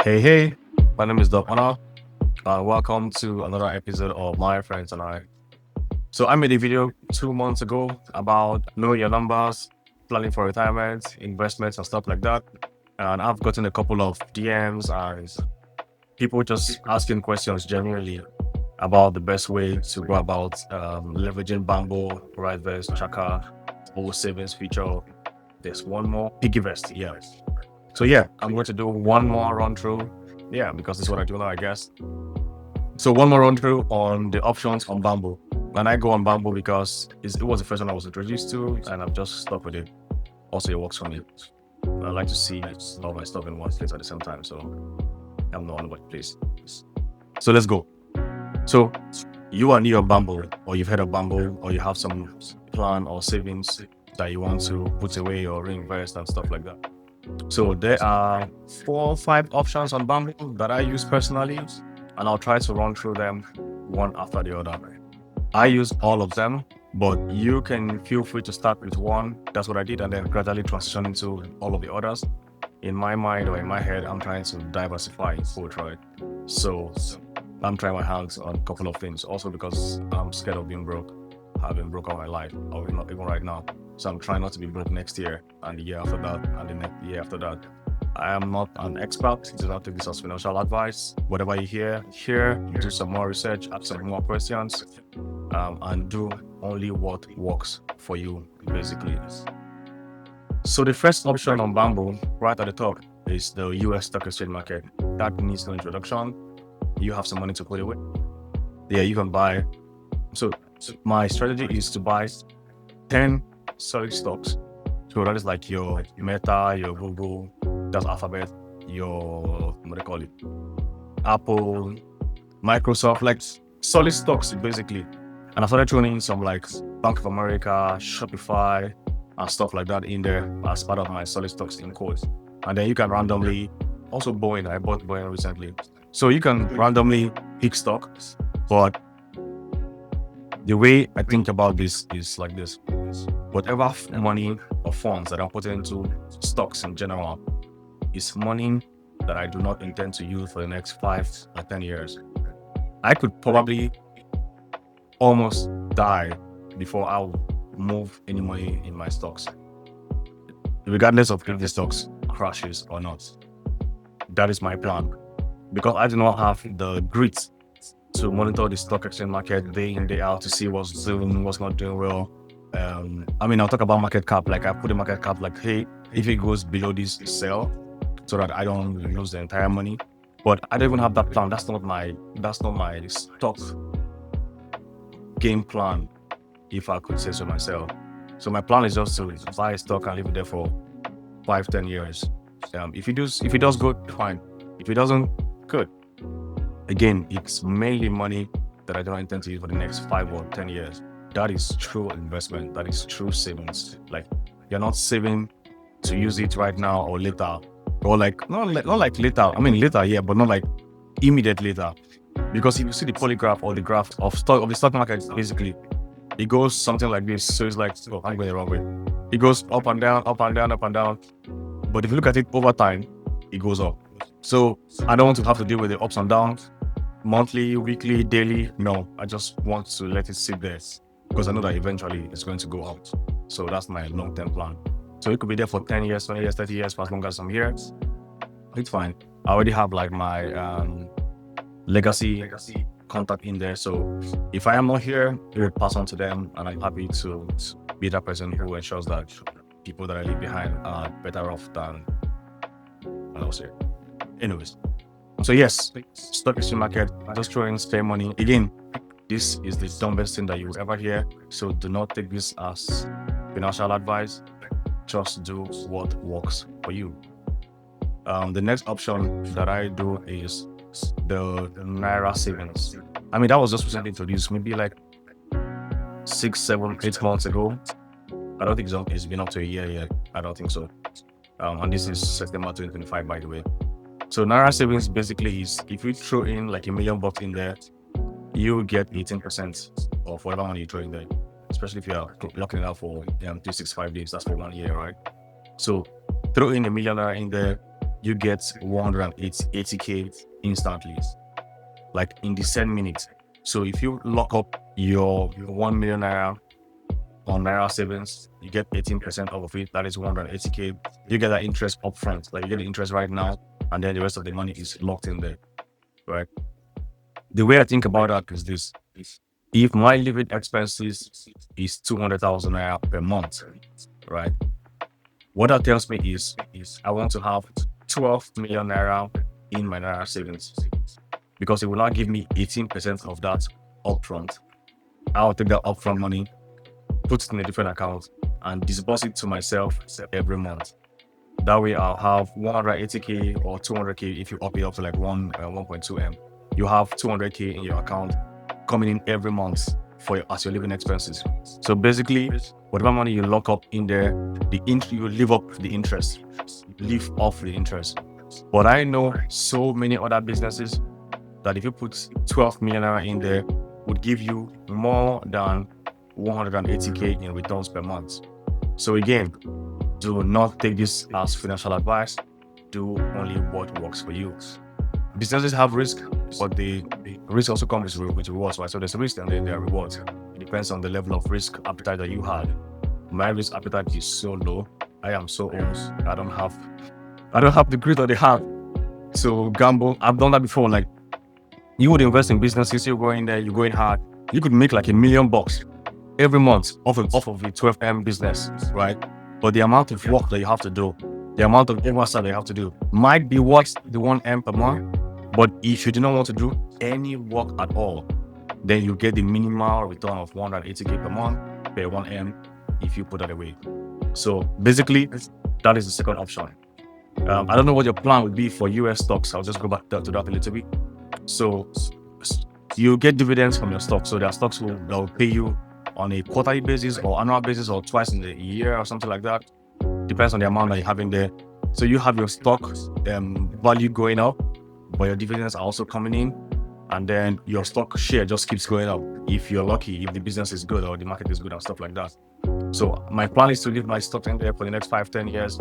Hey, my name is Doc Honor. Welcome to another episode of My Friends and I. So I made a video 2 months ago about knowing your numbers, planning for retirement, investments and stuff like that. And I've gotten a couple of DMs and people just asking questions genuinely about the best way to go about leveraging Bamboo, Rightverse, Tracker, whole savings feature. There's one more, Piggyvest, yes. So yeah, I'm going to do one more run through. Yeah, because it's what I do now, I guess. So one more run through on the options on Bamboo. And I go on Bamboo because it was the first one I was introduced to, and I've just stuck with it. Also, it works for me. I like to see all my stuff in one place at the same time, so I'm not in one place. So let's go. So you are new on Bamboo, or you've heard of Bamboo, or you have some plan or savings that you want to put away or reinvest and stuff like that. So there are 4 or 5 options on Bamboo that I use personally, and I'll try to run through them one after the other. I use all of them, but you can feel free to start with one. That's what I did, and then gradually transition into all of the others. In my mind or in my head, I'm trying to diversify both, right? So I'm trying my hands on a couple of things. Also because I'm scared of being broke. I've been broke all my life, or not even right now. So I'm trying not to be broke next year and the year after that and the next year after that. I am not an expert. Do not take this as financial advice. Whatever you hear, do some more research, ask some more questions, and do only what works for you, basically. So the first option on Bamboo, right at the top, is the US stock exchange market. That needs no introduction. You have some money to put away. Yeah, you can buy. So my strategy is to buy 10 solid stocks. So that is like your Meta, your Google, that's Alphabet, your, what do they call it? Apple, Microsoft, like solid stocks, basically. And I started throwing in some like Bank of America, Shopify, and stuff like that in there as part of my solid stocks in codes. And then you can randomly, also Boeing, I bought Boeing recently. So you can randomly pick stocks, but the way I think about this is like this. Whatever money or funds that I'm putting into stocks in general is money that I do not intend to use for the next 5 or 10 years. I could probably almost die before I'll move any money in my stocks, regardless of if the stocks crashes or not. That is my plan, because I do not have the grit to monitor the stock exchange market day in, day out to see what's doing, what's not doing well. I'll talk about market cap. Like I put a market cap like, hey, if it goes below this, sell, so that I don't lose the entire money. But I don't even have that plan. That's not my stock game plan, if I could say so myself. So my plan is just to buy a stock and leave it there for 5-10 years. If it does good, fine. If it doesn't, good. Again, it's mainly money that I don't intend to use for the next 5 or 10 years. That is true investment. That is true savings. Like you're not saving to use it right now or later, or like not like later. I mean later, yeah, but not like immediate later. Because if you see the polygraph or the graph of the stock market, basically, it goes something like this. So it's like, oh, I'm going the wrong way. It goes up and down, up and down, up and down. But if you look at it over time, it goes up. So I don't want to have to deal with the ups and downs, monthly, weekly, daily. No, I just want to let it sit there because I know that eventually it's going to go out. So that's my long-term plan. So it could be there for 10 years, 20 years, 30 years, for as long as I'm here. It's fine. I already have like my legacy contact in there. So if I am not here, it will pass on to them, and I'm happy to be that person who ensures that people that I leave behind are better off than I was here. Anyways, so yes, stock exchange market, just throwing spare money. Again, this is the dumbest thing that you will ever hear. So do not take this as financial advice. Just do what works for you. The next option that I do is the Naira savings. That was just recently introduced, maybe like 6, 7, 8 months ago. I don't think it's been up to a year yet. I don't think so. And this is September 2025, by the way. So Naira savings basically is if you throw in like $1 million in there, you get 18% of whatever money you throw in there. Especially if you are locking it out for 365 days. That's for 1 year, right? So throw in $1 million in there. you get 180K instantly, like in the same minute. So if you lock up your 1 million naira on Naira savings, you get 18% of it. That is 180K. You get that interest upfront. Like you get the interest right now, and then the rest of the money is locked in there, right? The way I think about that is this: if my living expenses is 200,000 naira per month, right? What that tells me is I want to have 12 million naira in my Naira savings, because it will not give me 18% of that upfront. I'll take that upfront money, put it in a different account, and disburse it to myself every month. That way, I'll have 180K or 200K if you up it up to like 1.2 M. You have 200K in your account coming in every month as your living expenses. So basically, whatever money you lock up in there, you live up the interest, live off the interest. But I know so many other businesses that if you put 12 million naira in there, would give you more than 180K in returns per month. So again, do not take this as financial advice. Do only what works for you. Businesses have risk, but the risk also comes with rewards, right? So there's a risk and then there are rewards. It depends on the level of risk appetite that you had. My risk appetite is so low. I am so old. I don't have the grit that they have. So gamble, I've done that before. Like, you would invest in businesses, you're going there, you're going hard. You could make like $1 million every month off of a 12M business, right? But the amount of work that you have to do, the amount of oversight that you have to do might be worth the 1M per month. But if you do not want to do any work at all, then you get the minimal return of 180K per month per 1M if you put that away. So basically, that is the second option. I don't know what your plan would be for US stocks. I'll just go back to that a little bit. So you get dividends from your stocks. So there are stocks that will pay you on a quarterly basis or annual basis or twice in a year or something like that. Depends on the amount that you have in there. So you have your stock value going up, but your dividends are also coming in, and then your stock share just keeps going up if you're lucky, if the business is good or the market is good and stuff like that. So my plan is to leave my stock in there for the next 5-10 years,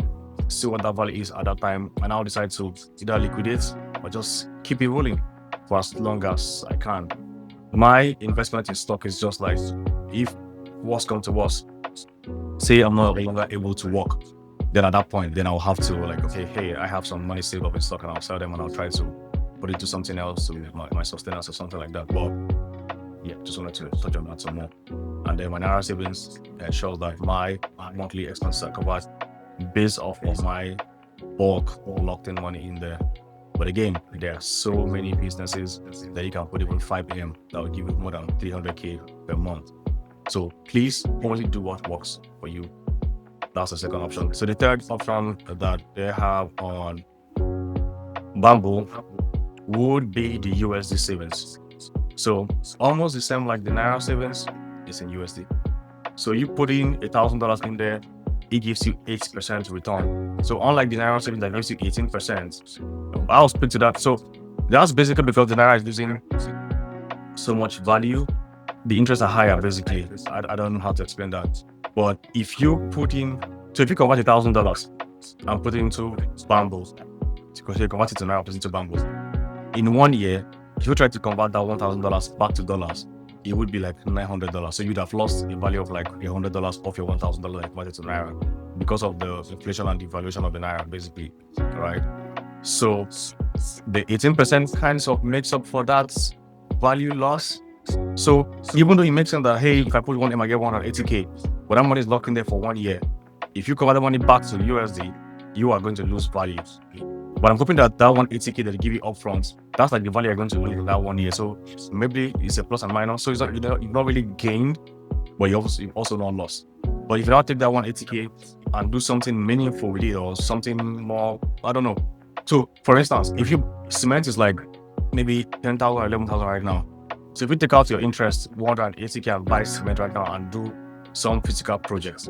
see what that value is at that time, and I'll decide to either liquidate or just keep it rolling for as long as I can. My investment in stock is just like, if worst comes to worst, say I'm no longer able to work, then at that point, then I'll have to like, okay, hey, I have some money saved up in stock and I'll sell them and I'll try to put it to something else, to my sustenance or something like that. But yeah, just wanted to touch on that some more. And then my Naira savings ensures that my monthly expenses are covered based off of my bulk or locked in money in there. But again, there are so many businesses that you can put even 5 AM that will give you more than 300K per month. So please only do what works for you. That's the second option. So the third option that they have on Bamboo would be the USD savings. So almost the same like the Naira savings, is in USD. So you put in $1,000 in there, it gives you 8% return. So unlike the Naira savings that gives you 18%, I'll speak to that. So that's basically because the Naira is losing so much value. The interests are higher, basically. I don't know how to explain that. But if you put in, so if you convert $1,000 and put it into Bamboo, because you convert it to Naira, put it into Bamboo, in 1 year, if you try to convert that $1,000 back to dollars, it would be like $900. So you'd have lost a value of like $100 off your $1,000 converted to Naira because of the inflation and devaluation of the Naira, basically, right? So the 18% kind of makes up for that value loss. So even though it makes sense that, hey, if I put 1M, I get 180K, but that money is locked in there for 1 year. If you convert the money back to USD, you are going to lose value. But I'm hoping that 180K that they give you upfront, that's like the value you're going to lose in that 1 year. So maybe it's a plus and minus. So it's not, you've not really gained, but you've also not lost. But if you not take that 180K and do something meaningful with it or something more, I don't know. So for instance, if cement is like maybe 10,000 or 11,000 right now. So if you take out your interest, 180K and buy cement right now and do some physical projects,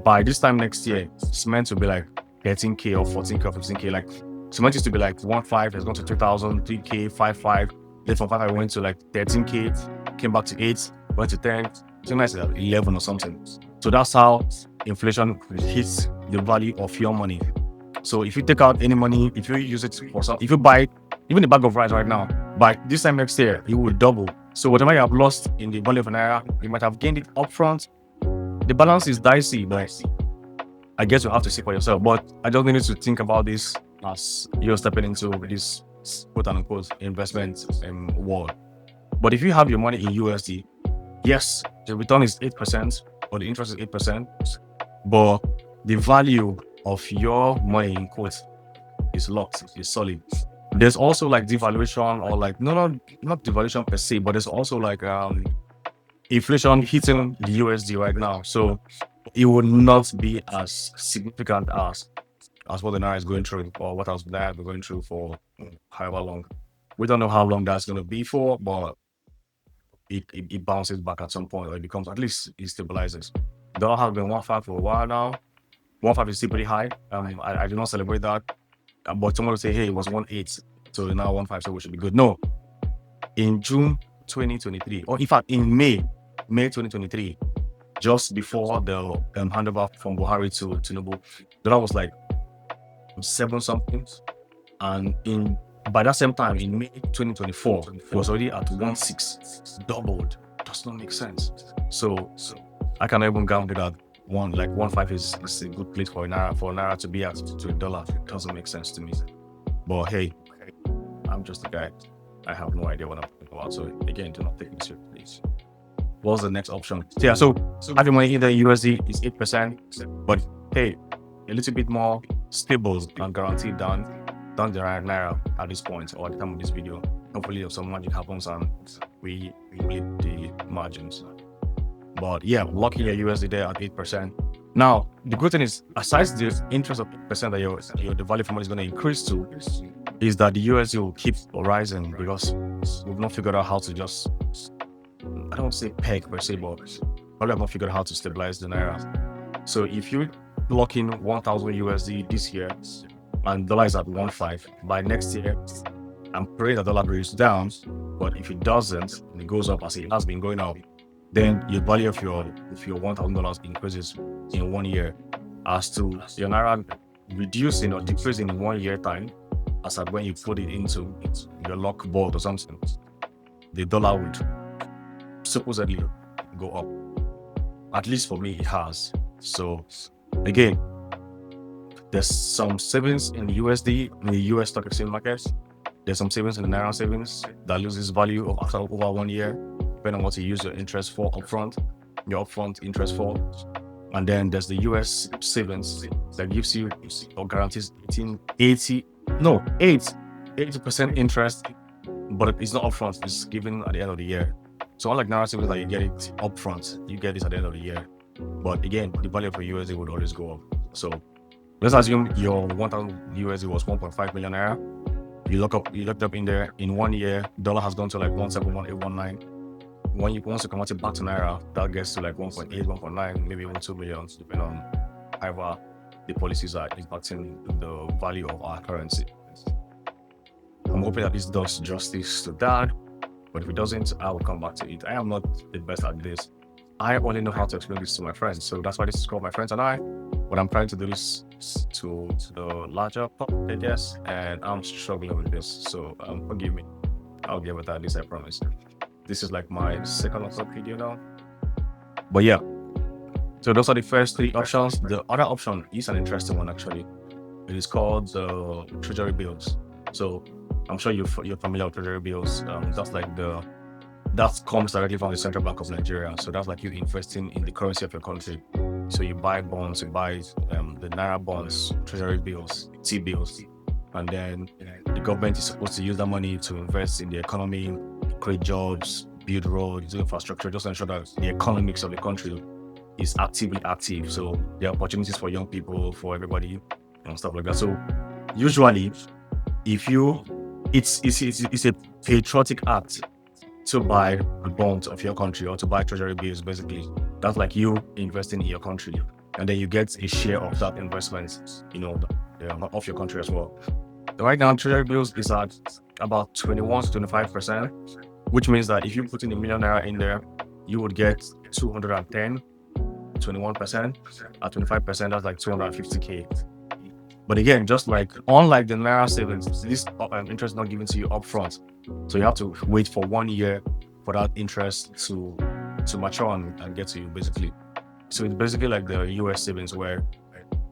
by this time next year, cement will be like 13K or 14K or 15K. Like cement used to be like 1.5, it's gone to 2,000, 3K, 5.5. Then from 5, I went to like 13K, came back to 8, went to 10, sometimes 11 or something. So that's how inflation hits the value of your money. So if you take out any money, if you use it for some, if you buy even a bag of rice right now, by this time next year, it will double. So whatever you have lost in the value of an naira, you might have gained it upfront. The balance is dicey, but I guess you have to see for yourself. But I just need to think about this as you're stepping into this quote unquote investment world. But if you have your money in USD, yes, the return is 8% or the interest is 8%, but the value of your money in quotes is locked, is solid. There's also like devaluation or like not devaluation per se, but there's also like inflation hitting the USD right now. So it would not be as significant as what the naira is going through or what else that we're going through for however long. We don't know how long that's going to be for, but it bounces back at some point, or it becomes, at least it stabilizes. Dollar has been 1.5 for a while now. 1.5 is still pretty high. I do not celebrate that. But someone will say, hey, it was 1.8, so now 1.5, so we should be good. No, in June 2023, or in fact in May 2023, just before the handover from Buhari to Tinubu, dollar was like 7 something, and by that same time in May 2024, it was already at 1.6, doubled. Does not make sense. So I cannot even guarantee that 1.5 is a good place for naira to be at to a dollar. It doesn't make sense to me. But hey, I'm just a guy. I have no idea what I'm talking about. So again, do not take me seriously, please. What's the next option? Yeah, so having money in the USD is 8%, but hey, a little bit more stable and guaranteed down the naira at this point or at the time of this video. Hopefully some magic happens and we meet the margins. But yeah, locking your USD there at 8%. Now, the good thing is, aside the interest of 8% that the value for money is going to increase to, is that the USD will keep rising because we've not figured out how to just, I don't say peg per se, but probably have not figured out how to stabilize the naira. So if you lock in 1,000 USD this year and dollar is at 1.5, by next year, I'm praying that dollar goes down, but if it doesn't, and it goes up as it has been going up, then your value of your $1,000 increases in 1 year, as to your naira reducing or decreasing in 1 year time, as at when you put it into your lock vault or something, the dollar would supposedly go up. At least for me, it has. So again, there's some savings in the USD, in the US stock exchange markets. There's some savings in the naira savings that loses value after over 1 year, depending on what you use your interest for upfront, your upfront interest for. And then there's the US savings that gives you or guarantees 80% interest, but it's not upfront, it's given at the end of the year. So unlike naira savings that you get it upfront, you get this at the end of the year. But again, the value of your USD would always go up. So let's assume your 1,000 USD was 1.5 million naira. You looked up in there in 1 year, dollar has gone to like 1.71819. Once you convert it back to naira, that gets to like 1.8, 1.9, maybe even 2 million, depending on however the policies are impacting the value of our currency. I'm hoping that this does justice to that, but if it doesn't, I will come back to it. I am not the best at this. I only know how to explain this to my friends, so that's why this is called My Friends and I. But I'm trying to do this to the larger public, I guess, and I'm struggling with this, so forgive me. I'll get with that, at least I promise. This is like my second or third video now. But yeah, so those are the first 3 options. The other option is an interesting one, actually. It is called the treasury bills. So I'm sure you're familiar with treasury bills. That's like that comes directly from the Central Bank of Nigeria. So that's like you investing in the currency of your country. So you buy bonds, you buy the naira bonds, treasury bills, T-bills, and then the government is supposed to use that money to invest in the economy, create jobs, build roads, infrastructure, just ensure that the economics of the country is actively active. So there are opportunities for young people, for everybody, and stuff like that. So usually, it's a patriotic act to buy the bonds of your country or to buy treasury bills. Basically, that's like you investing in your country, and then you get a share of that investment, of your country as well. Right now, treasury bills is at about 21 to 25%, which means that if you put in $1 million in there, you would get 210, 21%. At 25%, that's like 250K. But again, just like unlike the Naira savings, this interest is not given to you upfront. So you have to wait for 1 year for that interest to mature and get to you basically. So it's basically like the US savings where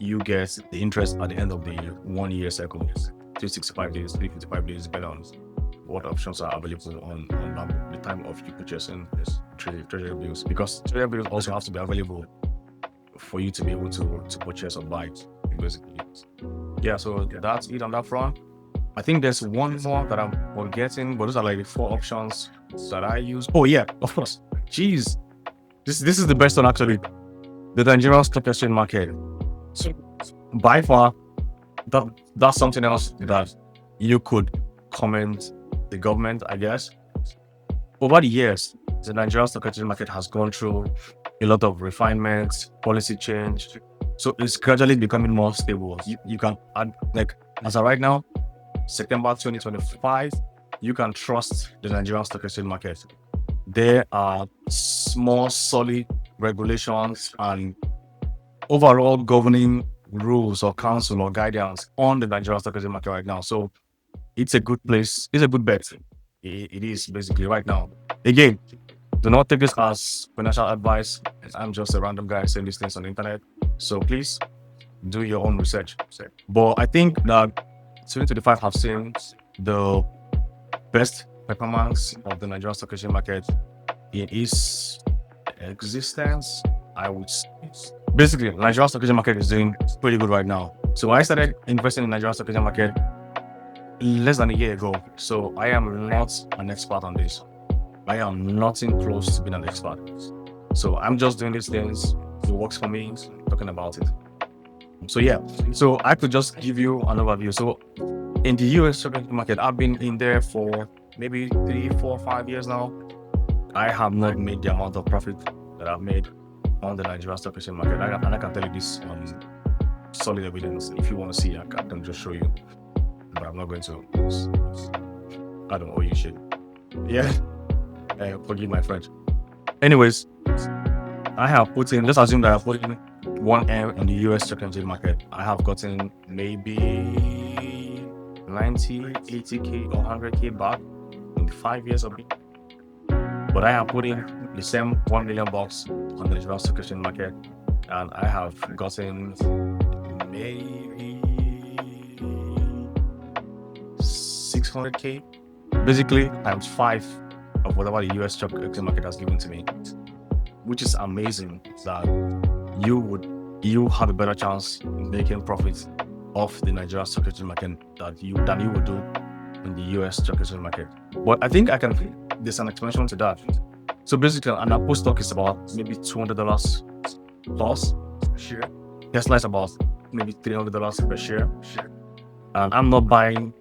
you get the interest at the end of the 1 year cycle, 365 days, 355 days, depending on what options are available on the time of you purchasing this treasury bills. Because treasury bills also have to be available for you to be able to purchase or buy it, basically. Yeah, so that's it on that front. I think there's one more that I'm forgetting, but those are like the 4 options that I use. Oh yeah, of course. Jeez, this is the best one actually. The Nigerian stock exchange market. So by far, that's something else that you could comment the government, I guess. Over the years, the Nigerian stock exchange market has gone through a lot of refinements, policy change. So it's gradually becoming more stable. You can add, like, as of right now, September 2025, you can trust the Nigerian stock exchange market. There are small, solid regulations and overall governing rules or council or guidance on the Nigerian stock exchange market right now. So it's a good place. It's a good bet. It is basically right now. Again, do not take this as financial advice. I'm just a random guy saying these things on the internet. So please do your own research. But I think that 2025 have seen the best performance of the Nigerian stock exchange market in its existence. I would say. Basically, the Nigerian stock exchange market is doing pretty good right now. So I started investing in the Nigerian stock exchange market less than a year ago. So I am not an expert on this. I am nothing close to being an expert. So I'm just doing these things. It works for me, talking about it. So yeah, so I could just give you an overview. So in the US stock exchange market, I've been in there for maybe 3, 4, 5 years now. I have not made the amount of profit that I've made on the Nigerian stock exchange market. And I can tell you this on solid evidence. If you want to see, I can just show you. But I'm not going to. I don't owe you shit. Yeah. Forgive my French. Anyways, I have put in, just assume that I put in 1M in the US stock exchange market. I have gotten maybe 90, 80K or 100K back in 5 years of it. But I have put in the same $1 million on the Nigerian stock exchange market, and I have gotten maybe 600K, basically times 5 of whatever the US stock exchange market has given to me, which is amazing that you have a better chance in making profits off the Nigerian stock exchange market than you would do in the US stock exchange market. But I think there's an explanation to that. So basically, an Apple stock is about maybe $200 plus per share. Tesla is about maybe $300 per share. And I'm not buying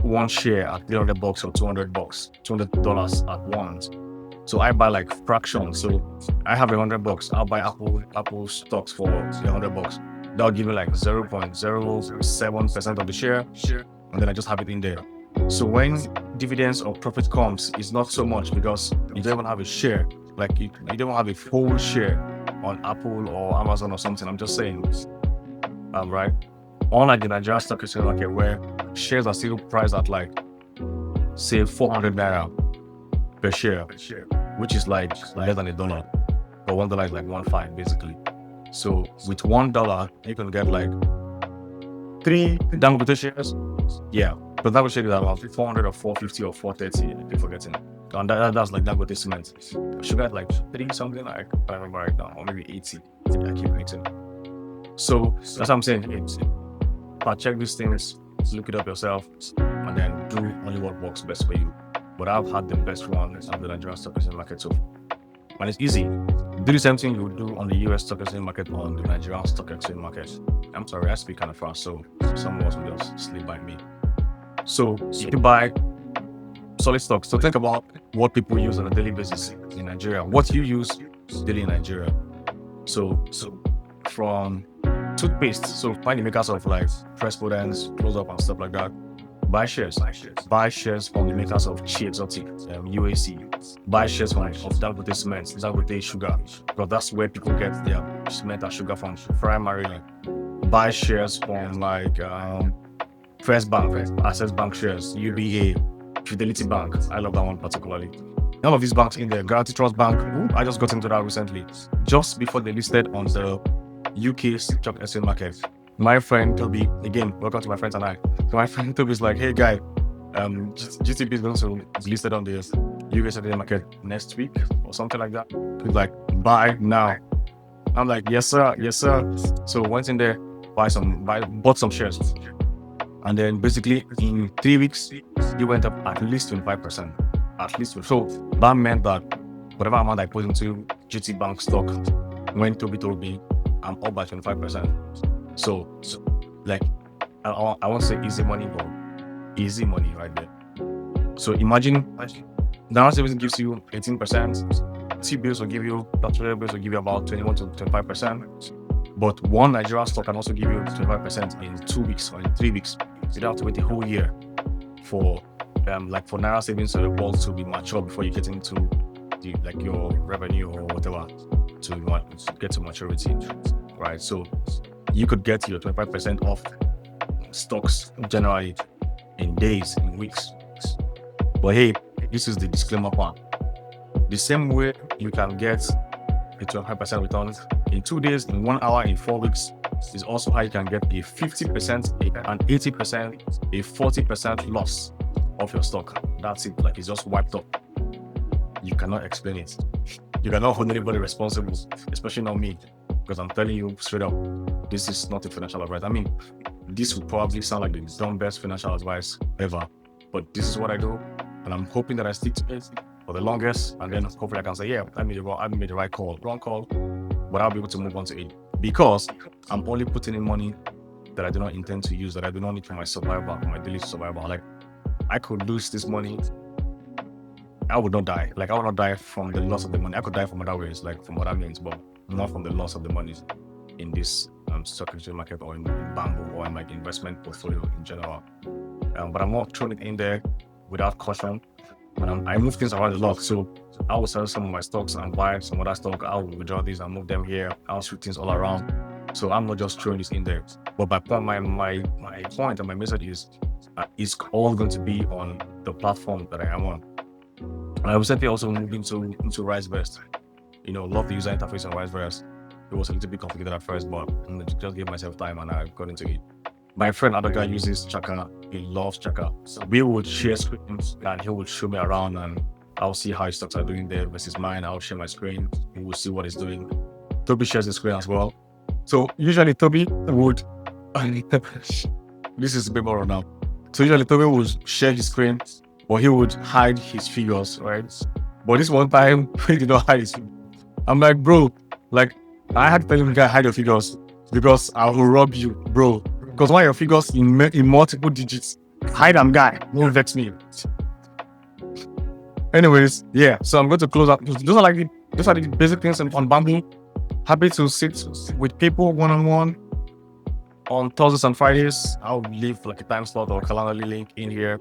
one share at $300 or $200 at once. So I buy like fractions. So I have $100. I'll buy Apple stocks for $100. That'll give me like 0.07% of the share, and then I just have it in there. So when dividends or profit comes, it's not so much because you don't even have a share. Like you don't have a whole share on Apple or Amazon or something. I'm just saying, right? Unlike the Nigerian stock exchange market where shares are still priced at like, say, 400 naira per share, which is like less than $1. But $1 is like 1.5 basically. So with $1, you can get like 3 Dangote shares. Yeah, but Dangote shares are about 400 or 450 or 430. If you're forgetting, and that's like Dangote cement. Sugar at like 3 something. I can't remember right now, or maybe 80. I keep waiting. So that's what I'm saying. Check these things, look it up yourself, and then do only what works best for you. But I've had the best one on the Nigerian stock exchange market so far. And it's easy. Do the same thing you would do on the US stock exchange market on the Nigerian stock exchange market. I'm sorry, I speak kind of fast, so some of us will just slip by me. So you buy solid stocks. So think about what people use on a daily basis in Nigeria. What you use daily in Nigeria. So from toothpaste, so find the makers of like Pressbodens, Close Up and stuff like that. Buy shares. Buy shares from the makers of Chi Exotic, UAC. Buy shares from Dangote Cement, Dangote Sugar, because that's where people get their cement and sugar from primarily. buy shares from like First Bank, Access Bank shares, UBA, Fidelity Bank. I love that one particularly. All of these banks in there, Guarantee Trust Bank. Ooh, I just got into that recently, just before they listed on the UK stock exchange market. My friend Toby, again, welcome to my friends and I. So my friend Toby is like, hey guy, GTP is going to be listed on the UK stock exchange market next week or something like that. He's like, buy now. I'm like, yes sir, yes sir. So went in there, bought some shares. And then basically in 3 weeks, it went up at least 25%. At least. So that meant that whatever amount I put into GT Bank stock, when Toby told me I'm up by 25%. So like, I won't say easy money, but easy money right there. So imagine Naira savings gives you 18%. T-bills will give you, Treasury bills will give you about 21 to 25%. But one Nigerian stock can also give you 25% in 2 weeks or in 3 weeks. You don't have to wait a whole year for for Naira savings to be mature before you get into your revenue or whatever to get to maturity, right? So you could get your 25% off stocks generally in days, in weeks. But hey, this is the disclaimer part. The same way you can get a 25% return in 2 days, in 1 hour, in 4 weeks, is also how you can get a 50%, an 80%, a 40% loss of your stock. That's it. Like, it's just wiped up. You cannot explain it. You cannot hold anybody responsible, especially not me, because I'm telling you straight up, this is not a financial advice. I mean, this would probably sound like the dumbest financial advice ever, but this is what I do, and I'm hoping that I stick to it for the longest, and then hopefully I can say, yeah, I made the right call. Wrong call, but I'll be able to move on to it, because I'm only putting in money that I do not intend to use, that I do not need for my survival, for my daily survival. Like, I could lose this money, I would not die. Like, I would not die from the loss of the money. I could die from other ways, like from other means, but not from the loss of the money in this stock exchange market or in Bamboo or in my investment portfolio in general. But I'm not throwing it in there without caution. And I move things around a lot. So I will sell some of my stocks and buy some other stock. I'll withdraw these and move them here. I'll shoot things all around. So I'm not just throwing this in there. But my point and my message is, it's all going to be on the platform that I am on. And I recently also moved into RiseVest. Love the user interface on RiseVest. It was a little bit complicated at first, but I just gave myself time and I got into it. My friend, other guy, uses Chaka. He loves Chaka. So we would share screens and he would show me around, and I'll see how his stocks are doing there versus mine. I'll share my screen. We will see what he's doing. Toby shares his screen as well. So usually Toby would, this is a bit more now. So usually Toby would share his screen, but he would hide his figures, right? But this one time, he did not hide his figures. I'm like, bro, like, I had to tell him, guy, hide your figures because I will rob you, bro. Because why your figures in multiple digits? Hide them, guy. Don't vex me. Anyways, yeah. So I'm going to close up. Those are the basic things on Bamboo. Happy to sit with people one-on-one on Thursdays and Fridays. I'll leave like a time slot or calendar link in here,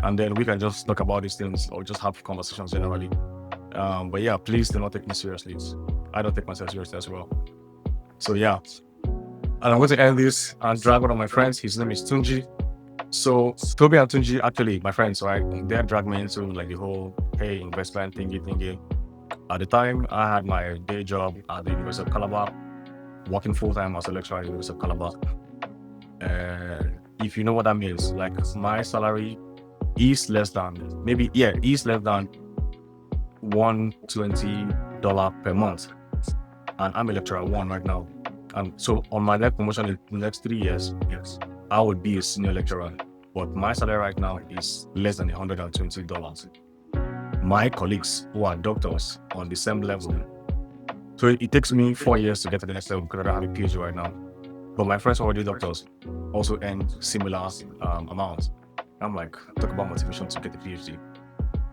and then we can just talk about these things or just have conversations generally. But yeah, please do not take me seriously. I don't take myself seriously as well. So yeah. And I'm going to end this and drag one of my friends. His name is Tunji. So Toby and Tunji, actually my friends, right? They dragged me into like the whole investment thingy. At the time, I had my day job at the University of Calabar, working full-time as a lecturer at the University of Calabar. If you know what that means, like, my salary is less than $120 per month. And I'm a lecturer 1 right now. And so on my next promotion in the next 3 years, yes, I would be a senior lecturer. But my salary right now is less than $120. My colleagues who are doctors on the same level. So it takes me 4 years to get to the next level because I don't have a PhD right now. But my friends who are already doctors also earn similar amounts. I'm like, talk about motivation to get a PhD.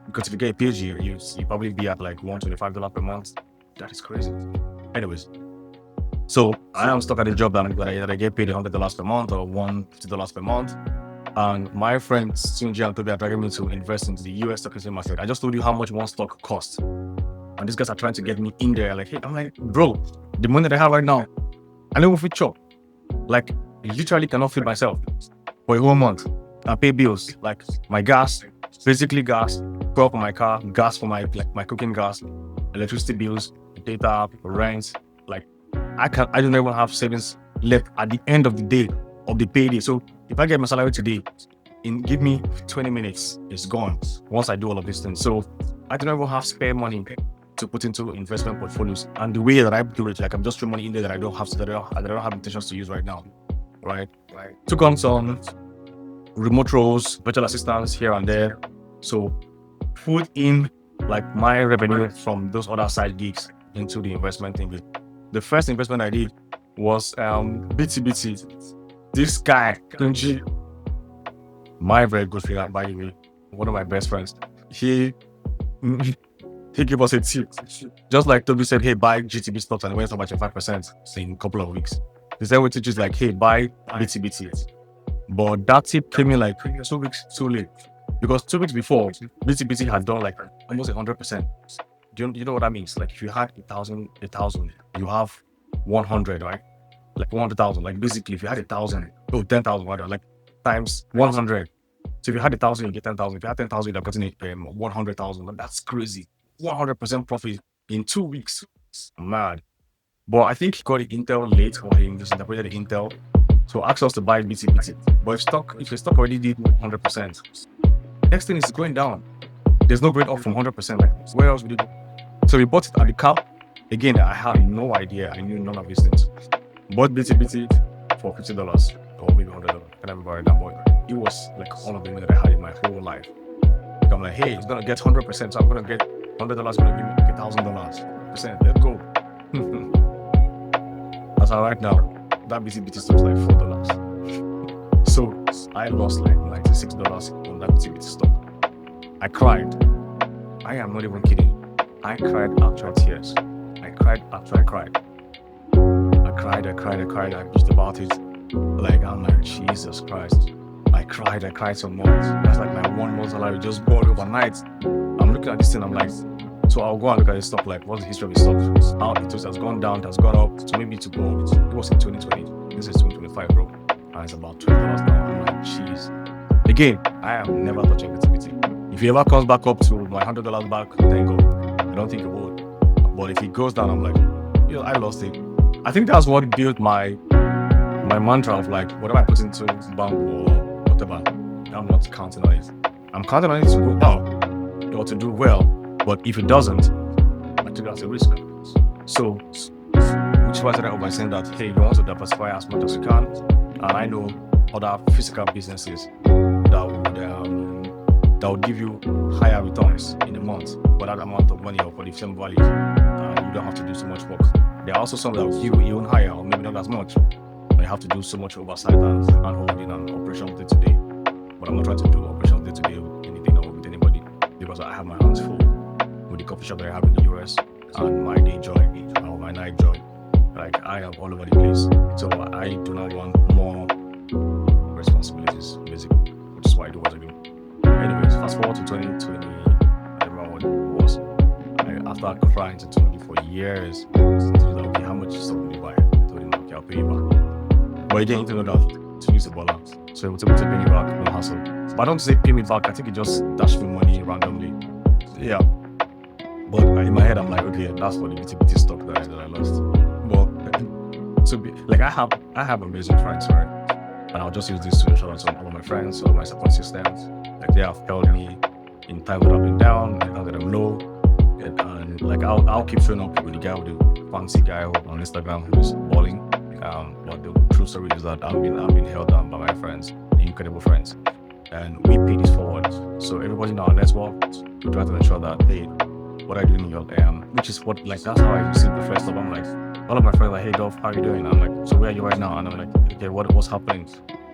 Because if you get a PhD, you probably be at like $125 per month. That is crazy. Anyways, so I am stuck at a job that I get paid $100 per month or $150 per month. And my friends Tunji and Toby are dragging me to invest into the US stock exchange market. I just told you how much one stock costs. And these guys are trying to get me in there. Like, hey, I'm like, bro, the money that I have right now, I know if we chop. Like, I literally cannot feed myself for a whole month. I pay bills, like my gas, basically gas, fuel for my car, gas for my cooking gas, electricity bills, data, rent. Like, I don't even have savings left at the end of the day of the payday. So if I get my salary today, give me 20 minutes, it's gone once I do all of these things. So I don't even have spare money to put into investment portfolios. And the way that I do it, like I'm just throwing money in there that I don't have intentions to use right now. Right. Took on some remote roles, virtual assistants here and there. So put in like my revenue from those other side gigs into the investment thing. The first investment I did was BTBT. This guy, Kunji, my very good friend, by the way, one of my best friends, he gave us a tip. Just like Toby said, hey, buy GTB stocks and it went up by 5% in a couple of weeks. The same way to just like, hey, buy BTBT. But that tip came in like 2 weeks too late. Because 2 weeks before, BTBT had done like almost 100%. Do you know what that means? Like if you had 1,000, you have 100, right? Like 100,000. Like basically, if you had 1,000, 10,000 rather, like times 100. So if you had 1,000, you get 10,000. If you had 10,000, you'd have gotten 100,000. That's crazy. 100% profit in 2 weeks. Mad. But I think he got the intel late, or he misinterpreted the intel. So asked us to buy BTBT. But if your stock already did 100%, next thing is going down. There's no going up from 100%. Like where else would you do? So we bought it at the cap. Again, I had no idea. I knew none of these things. Bought BTBT for $50 or maybe $100. I can't remember right now, but it was like all of the money that I had in my whole life. Like I'm like, hey, it's gonna get 100%, so I'm gonna get $100. Gonna give me like $1,000. %. Let's go. As of right now, that BTBT stock is like $4. So I lost like $96 on that BTBT stock. I cried. I am not even kidding. I cried actual tears. I cried after I cried. I cried. I bitched about it. Like I'm like, Jesus Christ. I cried so much. That's like my 1 month salary just gone overnight. I'm looking at this thing, I'm like, so I'll go and look at this stock, like what's the history of the stock? How it has gone down, it has gone up, so maybe to go. It was in 2020. This is 2025, bro. And it's about $20 now. I'm like, jeez. Again, I am never touching BTBT. If it ever comes back up to my $100 back, thank God. I don't think it would. But if it goes down, I'm like, I lost it. I think that's what built my mantra of like, whatever I put into bank or whatever, I'm not counting on it. I'm counting on it to go down or to do well. But if it doesn't, I take it as a risk. So, which was I by saying that, hey, you want to diversify as much as you can. And I know other physical businesses that would give you higher returns in a month for that amount of money or for the same value. You don't have to do so much work. There are also some that will give you even higher, or maybe not as much. But you have to do so much oversight and holding an operational day to day. But I'm not trying to do operational day to day with anything or with anybody because I have my hands full with the coffee shop that I have in the US and my day job or my night job. Like I am all over the place. So I do not want more responsibilities, basically, which is why I do what I do. Anyways, fast forward to 2020, I remember what it was. After crying to Tony for years, he was like, okay, how much stuff will you buy? I told him, okay, I'll pay you back. But he didn't know that to use the balance. So he was able to pay me back, no hassle. But I don't say pay me back, I think he just dashed me money randomly. Yeah. But in my head, I'm like, okay, that's for the BTBT stock that I lost. But to be like, I have amazing friends, right? And I'll just use this to shout out to all of my friends, all of my support systems. Like they have held me in times that I've been down, in times that I'm low. And like I'll keep showing up with the guy, with the fancy guy on Instagram who's balling. But the true story is that I've been held down by my friends, incredible friends, and we pay this forward. So everybody in our network, we try to ensure that, hey, what are you doing in your which is what, like, that's how I received the first stuff. I'm like, all of my friends are like, hey Dolph, how are you doing? I'm like, so where are you right now? And I'm like, okay, what's happening?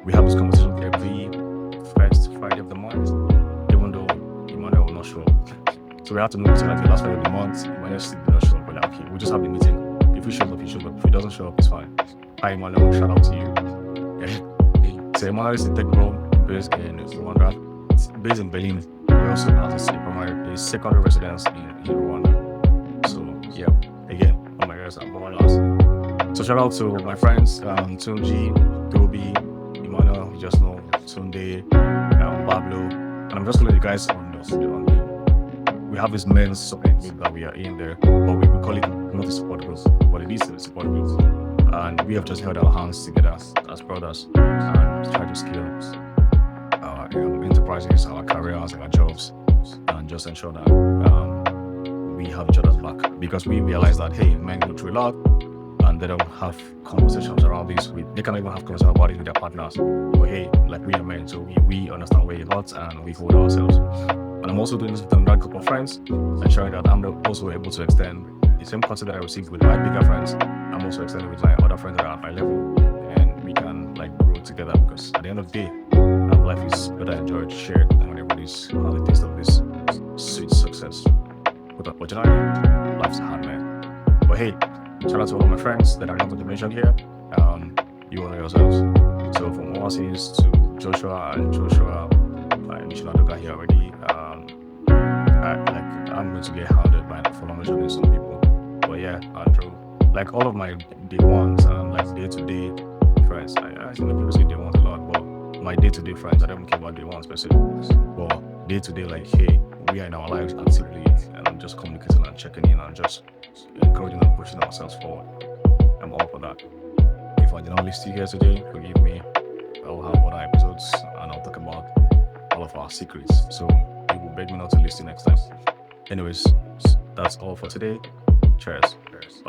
We have this conversation every first Friday of the month, even though Emmanuel will not show up. So we have to move to like the last Friday of the month. Emmanuel still did not show up. But like, okay, we'll just have the meeting. If he shows up, he shows up. If he doesn't show up, it's fine. Hi Emmanuel, shout out to you. Yeah. So Emmanuel is a tech bro based in Rwanda. It's based in Berlin. We also have a secondary residence in Rwanda. So yeah, again, oh my gosh, I'm So shout out to my friends, Tunji, Toby, Emmanuel, you just know, Tunde, Pablo, and I'm just calling you guys on this. We have this men's support group that we are in there, but we call it not a support group, but it is a support group. And we have just held our hands together as brothers and tried to scale our enterprises, our careers, our jobs, and just ensure that we have each other's back. Because we realize that, hey, men go through a lot and they don't have conversations around this. They can't even have conversations about it with their partners. But hey, like we are men, so we understand where you're at and we hold ourselves. And I'm also doing this with another group of friends, ensuring that I'm also able to extend the same content that I received with my bigger friends. I'm also extending with my other friends that are at my level, and we can like grow together. Because at the end of the day, life is better enjoyed, shared, and when everybody's has a taste of this sweet success. But generally, life's a hard, man. But hey, shout out to all of my friends that are not going to mention here. You all know yourselves. So from Oasis to Joshua and Joshua, I mentioned that guy here already. I'm going to get hounded by for not mentioning some people. But yeah, Andrew, like all of my day ones and like day-to-day friends. I think people say day ones a lot, but my day-to-day friends, I don't care about day ones specifically. But day-to-day, like, hey, we are in our lives actively, and I'm just communicating and checking in and just encouraging and pushing ourselves forward. I'm all for that. If I did not list you here today, forgive me. I'll have other episodes and I'll talk about all of our secrets. So you will beg me not to listen next time. Anyways, that's all for today. Cheers. Bye.